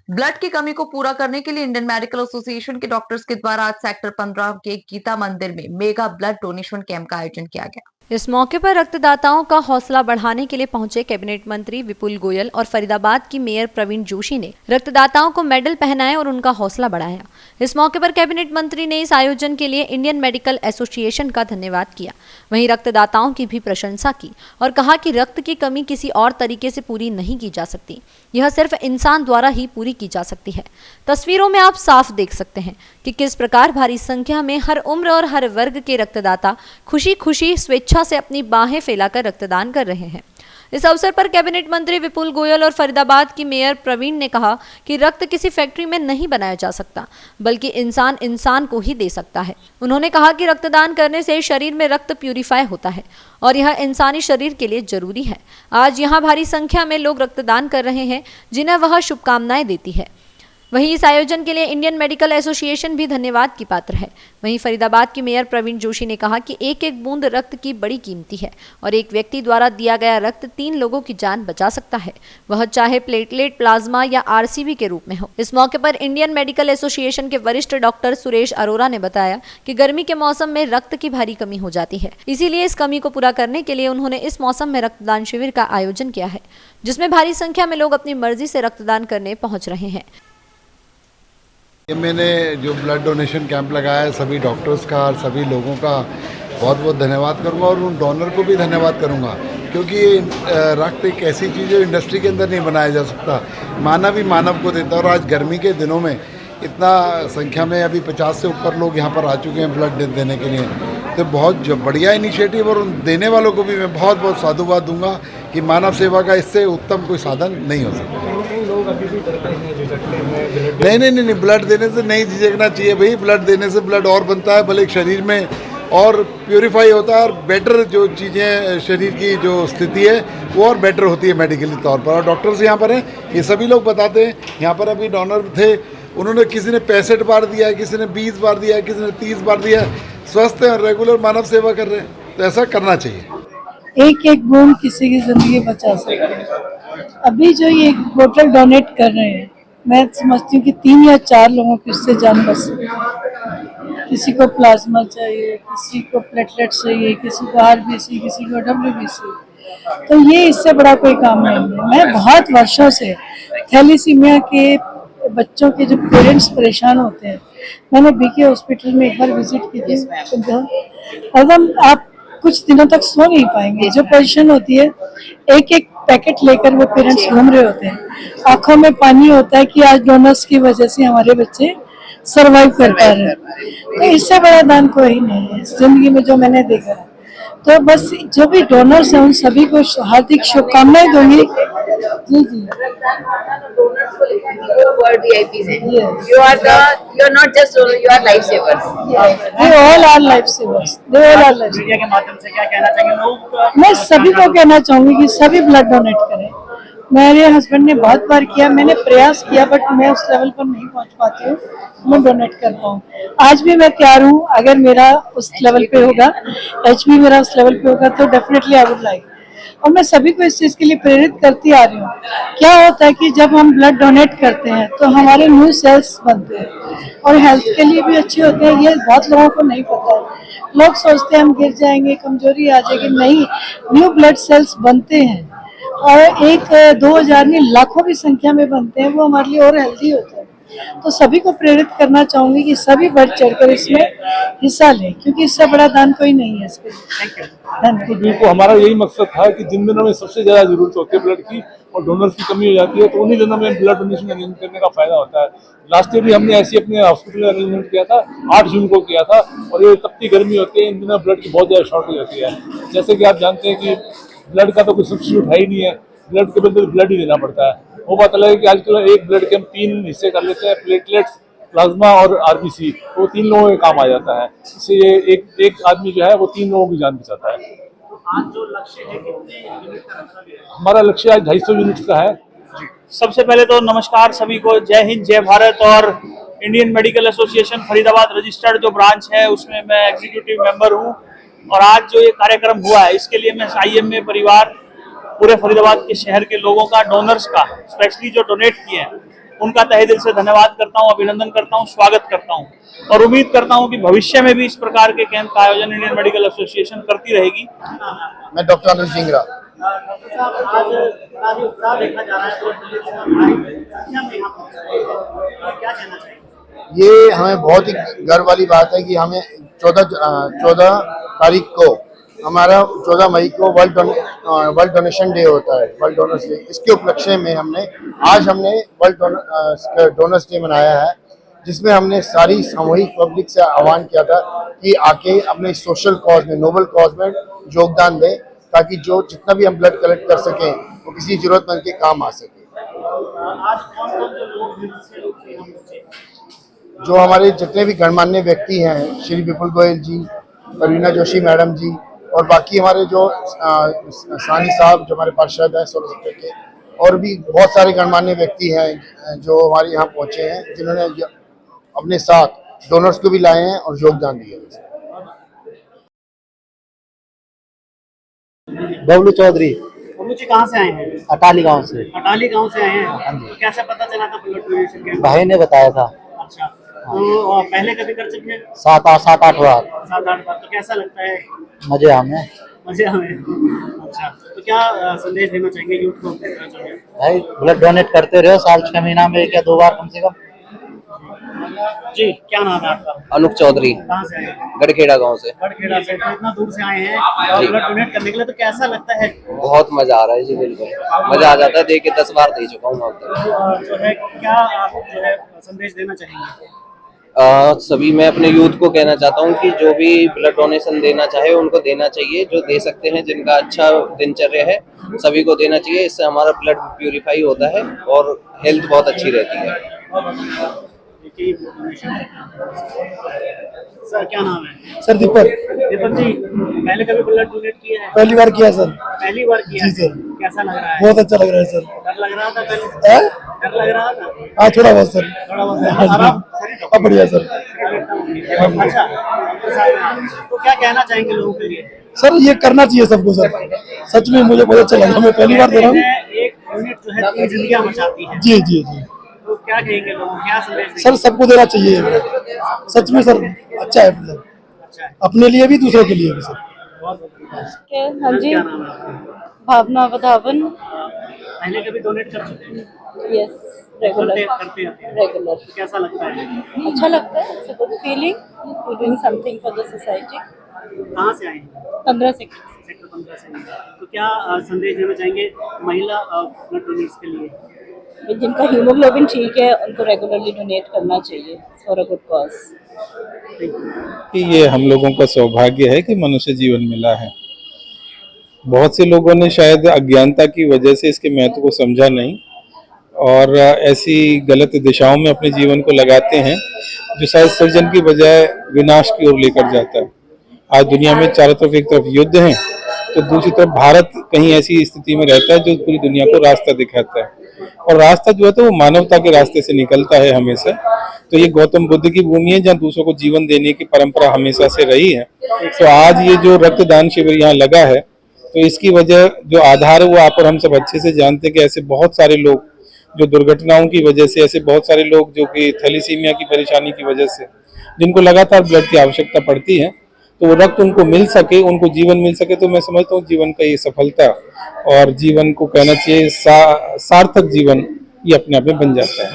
Blood की कमी को पूरा करने के लिए इंडियन मेडिकल एसोसिएशन के डॉक्टर्स के द्वारा आज सेक्टर 15 के गीता मंदिर में मेगा ब्लड डोनेशन कैंप का आयोजन किया गया। इस मौके पर रक्तदाताओं का हौसला बढ़ाने के लिए पहुंचे कैबिनेट मंत्री विपुल गोयल और फरीदाबाद की मेयर प्रवीण जोशी ने रक्तदाताओं को मेडल पहनाए और उनका हौसला बढ़ाया। इस मौके पर कैबिनेट मंत्री ने इस आयोजन के लिए इंडियन मेडिकल एसोसिएशन का धन्यवाद किया। वहीं रक्तदाताओं की भी प्रशंसा की और कहा कि रक्त की कमी किसी और तरीके से पूरी नहीं की जा सकती, यह सिर्फ इंसान द्वारा ही पूरी की जा सकती है। तस्वीरों में आप साफ देख सकते हैं कि किस प्रकार भारी संख्या में हर उम्र और हर वर्ग के रक्तदाता खुशी खुशी स्वेच्छा से अपनी बाहें फैलाकर रक्तदान कर रहे हैं। इस अवसर पर कैबिनेट मंत्री विपुल गोयल और फरीदाबाद की मेयर प्रवीण ने कहा कि रक्त किसी फैक्ट्री में नहीं बनाया जा सकता, बल्कि इंसान इंसान को ही दे सकता है। उन्होंने कहा कि रक्तदान करने से शरीर में रक्त प्यूरिफाई होता है और यह इंसानी शरीर के लिए जरूरी है। आज यहाँ भारी संख्या में लोग रक्तदान कर रहे हैं, जिन्हें वह शुभकामनाएं देती है। वहीं इस आयोजन के लिए इंडियन मेडिकल एसोसिएशन भी धन्यवाद की पात्र है। वहीं फरीदाबाद की मेयर प्रवीण जोशी ने कहा कि एक एक बूंद रक्त की बड़ी कीमती है और एक व्यक्ति द्वारा दिया गया रक्त 3 लोगों की जान बचा सकता है, वह चाहे प्लेटलेट, प्लाज्मा या आरसीबी के रूप में हो। इस मौके पर इंडियन मेडिकल एसोसिएशन के वरिष्ठ डॉक्टर सुरेश अरोरा ने बताया कि गर्मी के मौसम में रक्त की भारी कमी हो जाती है, इसीलिए इस कमी को पूरा करने के लिए उन्होंने इस मौसम में रक्तदान शिविर का आयोजन किया है, जिसमें भारी संख्या में लोग अपनी मर्जी से रक्तदान करने पहुंच रहे हैं। ये मैंने जो ब्लड डोनेशन कैंप लगाया है, सभी डॉक्टर्स का और सभी लोगों का बहुत बहुत धन्यवाद करूंगा और उन डोनर को भी धन्यवाद करूंगा, क्योंकि ये रक्त एक ऐसी चीज़ है इंडस्ट्री के अंदर नहीं बनाया जा सकता, मानव ही मानव को देता है। और आज गर्मी के दिनों में इतना संख्या में अभी 50 से ऊपर लोग यहाँ पर आ चुके हैं ब्लड देने के लिए, तो बहुत बढ़िया इनिशिएटिव। और उन देने वालों को भी मैं बहुत बहुत साधुवाद दूंगा कि मानव सेवा का इससे उत्तम कोई साधन नहीं हो सकता। लोग अभी भी डरते हैं, झिझकते हैं। नहीं, ब्लड देने से नहीं झिझकना चाहिए भाई। ब्लड देने से ब्लड और बनता है, भले शरीर में और प्यूरिफाई होता है और बेटर जो चीज़ें शरीर की जो स्थिति है वो और बेटर होती है मेडिकली तौर पर। और डॉक्टर्स यहाँ पर हैं, ये सभी लोग बताते हैं। यहाँ पर अभी डोनर थे, उन्होंने किसी ने 65 बार दिया है, किसी ने 20 बार दिया है, किसी ने 30 बार दिया है। स्वस्थ हैं और रेगुलर मानव सेवा कर रहे हैं, तो ऐसा करना चाहिए। एक एक बूंद किसी की जिंदगी बचा सकते हैं। अभी जो ये बोतल डोनेट कर रहे हैं, मैं समझती हूँ कि 3 या 4 लोगों की उससे जान बच सकती है। किसी को प्लाज्मा चाहिए, किसी को प्लेटलेट चाहिए, किसी को आरबीसी, किसी को डब्ल्यूबीसी, तो ये इससे बड़ा कोई काम नहीं है। मैं बहुत वर्षों से थैलीसीमिया के बच्चों के जो पेरेंट्स परेशान होते हैं, मैंने बीके हॉस्पिटल में एक बार विजिट की थी। एकदम आप कुछ दिनों तक सो नहीं पाएंगे। जो पोजीशन होती है, एक एक पैकेट लेकर वो पेरेंट्स घूम रहे होते हैं, आंखों में पानी होता है कि आज डोनर्स की वजह से हमारे बच्चे सरवाइव कर पा रहे हैं। तो इससे बड़ा दान कोई नहीं है जिंदगी में जो मैंने देखा है। तो बस जो भी डोनर्स हैं उन सभी को हार्दिक शुभकामनाएं दूंगी। जी जी, You are not just you are lifesavers. they all are lifesavers. They all are lifesavers. Media के माध्यम से क्या कहना चाहेंगे लोग? मैं सभी को कहना चाहूंगी कि सभी ब्लड डोनेट करें। मेरे हस्बैंड ने बहुत बार किया, मैंने प्रयास किया, बट मैं उस लेवल पर नहीं पहुंच पाती हूँ मैं डोनेट कर पाऊँ। आज भी मैं तैयार हूँ, अगर मेरा उस लेवल पे होगा, एचबी मेरा उस लेवल पे होगा, तो डेफिनेटली आई वुड लाइक। और मैं सभी को इस चीज़ के लिए प्रेरित करती आ रही हूँ। क्या होता है कि जब हम ब्लड डोनेट करते हैं तो हमारे न्यू सेल्स बनते हैं और हेल्थ के लिए भी अच्छे होते हैं। ये बहुत लोगों को नहीं पता है। लोग सोचते हैं हम गिर जाएंगे, कमजोरी आ जाएगी। नहीं, न्यू ब्लड सेल्स बनते हैं और 1-2 नहीं, लाखों की संख्या में बनते हैं। वो हमारे लिए और हेल्दी होते हैं। तो सभी को प्रेरित करना चाहूंगी कि सभी बढ़ चढ़कर इसमें हिस्सा लें, क्योंकि इससे बड़ा दान कोई नहीं है इसके लिए। धन्यवाद। बिल्कुल, हमारा यही मकसद था कि जिन दिनों में सबसे ज्यादा जरूरत होती है ब्लड की और डोनर्स की कमी हो जाती है, तो उन्हीं दिनों में ब्लड डोनेशन अरेंज करने का फायदा होता है। लास्ट ईयर भी हमने ऐसी अपने हॉस्पिटल में अरेंजमेंट किया था, 8 जून को किया था। और ये तपती गर्मी होती है, इन दिनों ब्लड की बहुत ज्यादा शॉर्टेज होती है। जैसे कि आप जानते हैं कि ब्लड का तो कोई सब्स्टिट्यूट है ही नहीं है, ब्लड के बदले ब्लड ही देना पड़ता है। वो बात अलग है कि आजकल एक ब्लड के हम 3 हिस्से कर लेते हैं, प्लेटलेट्स, प्लाज्मा और आरबीसी, वो 3 लोगों के काम आ जाता है। इससे ये एक आदमी जो है वो 3 लोगों की जान बचाता है। आज जो लक्ष्य है, कितने यूनिट का रखा गया है? हमारा लक्ष्य आज 250 यूनिट्स का है। सबसे पहले तो नमस्कार सभी को, जय हिंद, जय भारत। और Indian medical association Faridabad registered जो ब्रांच है उसमें मैं एग्जीक्यूटिव मेंबर हूँ। और आज जो ये कार्यक्रम हुआ है, इसके लिए मैं IMA परिवार, पूरे फरीदाबाद के शहर के लोगों का, डोनर्स का, स्पेशली जो डोनेट किए हैं, उनका तहे दिल से धन्यवाद करता हूं, अभिनंदन करता हूं, स्वागत करता हूं और उम्मीद करता हूं कि भविष्य में भी इस प्रकार के कैंप का आयोजन इंडियन मेडिकल एसोसिएशन करती रहेगी। मैं डॉक्टर अनुज जिंगरा। डॉक्टर साहब, आज काफी उत्साह देखा जा रहा है, क्या कहना चाहिए? ये हमें बहुत ही गर्व वाली बात है कि हमें 14 तारीख को हमारा 14 मई को वर्ल्ड डोनेशन डे होता है, वर्ल्ड डोनर्स डे। इसके उपलक्ष्य में आज हमने वर्ल्ड डोनर्स डे मनाया है, जिसमें हमने सारी सामूहिक पब्लिक से आह्वान किया था कि आके अपने सोशल कॉज में, नोबल कॉज में योगदान दें, ताकि जितना भी हम ब्लड कलेक्ट कर सकें वो किसी जरूरतमंद के काम आ सके। आज कौन कौन से लोग हैं? जो हमारे जितने भी गणमान्य व्यक्ति हैं, श्री विपुल गोयल जी, करीना जोशी मैडम जी, और बाकी हमारे जो सानी साहब जो हमारे पार्षद हैं 16 सेक्टर के, और भी बहुत सारे गणमान्य व्यक्ति हैं जो हमारे यहाँ पहुँचे हैं, जिन्होंने अपने साथ डोनर्स को भी लाए हैं और योगदान दिया है। बबलू चौधरी, बबलू जी कहाँ से आए हैं? अटाली गांव से। अटाली गांव से आए हैं। तो कैसे पता चला था ब्लड डोनेशन के? भाई ने बताया था। अच्छा, तो पहले कभी कर चुके हैं? 7-8 बार। 7-8 बार। तो कैसा लगता है? मजे हमें। अच्छा, तो क्या संदेश देना चाहेंगे यूथ को? भाई ब्लड डोनेट करते रहो, साल 6 महीना में 1 या 2 बार कम से कम। जी, क्या नाम है आपका? अनूप चौधरी, कहाँ से आए हैं? गढ़खेड़ा गांव से। गढ़खेड़ा से। तो इतना दूर से आए हैं ब्लड डोनेट करने के लिए, तो कैसा लगता है? बहुत मजा आ रहा है जी, बिल्कुल मजा आ जाता है, देख के 10 बार दे चुका हूँ अब तक। जो है क्या आप जो है संदेश देना चाहेंगे? सभी मैं अपने यूथ को कहना चाहता हूँ कि जो भी ब्लड डोनेशन देना चाहे उनको देना चाहिए, जो दे सकते हैं, जिनका अच्छा दिनचर्या है सभी को देना चाहिए। इससे हमारा ब्लड प्यूरिफाई होता है और हेल्थ बहुत अच्छी रहती है। सर क्या नाम है? सर दीपक। दीपक जी, पहले कभी ब्लड डोनेट किया है? पहली बार किया सर। पहली बार किया? जी सर। कैसा लग रहा है? बहुत अच्छा लग रहा है सर। डर लग रहा था पहले? डर लग रहा था? हाँ थोड़ा बहुत सर। थोड़ा बहुत। अब बढ़िया सर। अच्छा, तो क्या कहना चाहेंगे लोगों के लिए? सर ये करना चाहिए सबको सर, सच में मुझे बहुत अच्छा लगा, मैं पहली बार दे रहा हूँ। एक यूनिट जो है 3 जिंदगियां बचाती है। जी जी जी। तो क्या कहेंगे लोगों, क्या संदेश देंगे? सर सबको देना चाहिए, सच में सर अच्छा है, मतलब अच्छा है। अपने लिए भी दूसरों के लिए भी सर। हाँ जी, क्या नाम है? भावना वधावन। पहले कभी डोनेट कर चुके हैं? यस, रेगुलर करते हैं। रेगुलर। तो कैसा लगता है? अच्छा लगता है, it's a good feeling, you doing something for the society. कहाँ से आए हैं? 15 सेक्टर। सेक्टर 15 से। तो क्या संदेश देना चाहेंगे महिला ब्लड डोनेट्स के लिए? जिनका हीमोग्लोबिन ठीक है उनको रेगुलरली डोनेट करना चाहिए फॉर अ गुड कॉज। कि ये हम लोगों का सौभाग्य है कि मनुष्य जीवन मिला है। बहुत से लोगों ने शायद अज्ञानता की वजह से इसके महत्व को समझा नहीं और ऐसी गलत दिशाओं में अपने जीवन को लगाते हैं जो शायद सृजन की बजाय विनाश की ओर लेकर जाता है। आज दुनिया में चारों तरफ एक तरफ युद्ध है तो दूसरी तरफ भारत कहीं ऐसी स्थिति में रहता है जो पूरी दुनिया को रास्ता दिखाता है, और रास्ता जो है तो वो मानवता के रास्ते से निकलता है हमेशा। तो ये गौतम बुद्ध की भूमि है जहाँ दूसरों को जीवन देने की परंपरा हमेशा से रही है। तो आज ये जो रक्तदान शिविर यहाँ लगा है तो इसकी वजह जो आधार है वो आप और हम सब अच्छे से जानते हैं कि ऐसे बहुत सारे लोग जो दुर्घटनाओं की वजह से, ऐसे बहुत सारे लोग जो कि थैलीसीमिया की परेशानी की वजह से जिनको लगातार ब्लड की आवश्यकता पड़ती है, तो वो रक्त उनको मिल सके, उनको जीवन मिल सके, तो मैं समझता हूँ जीवन का ये सफलता और जीवन को कहना चाहिए सार्थक जीवन ये अपने आप में बन जाता है।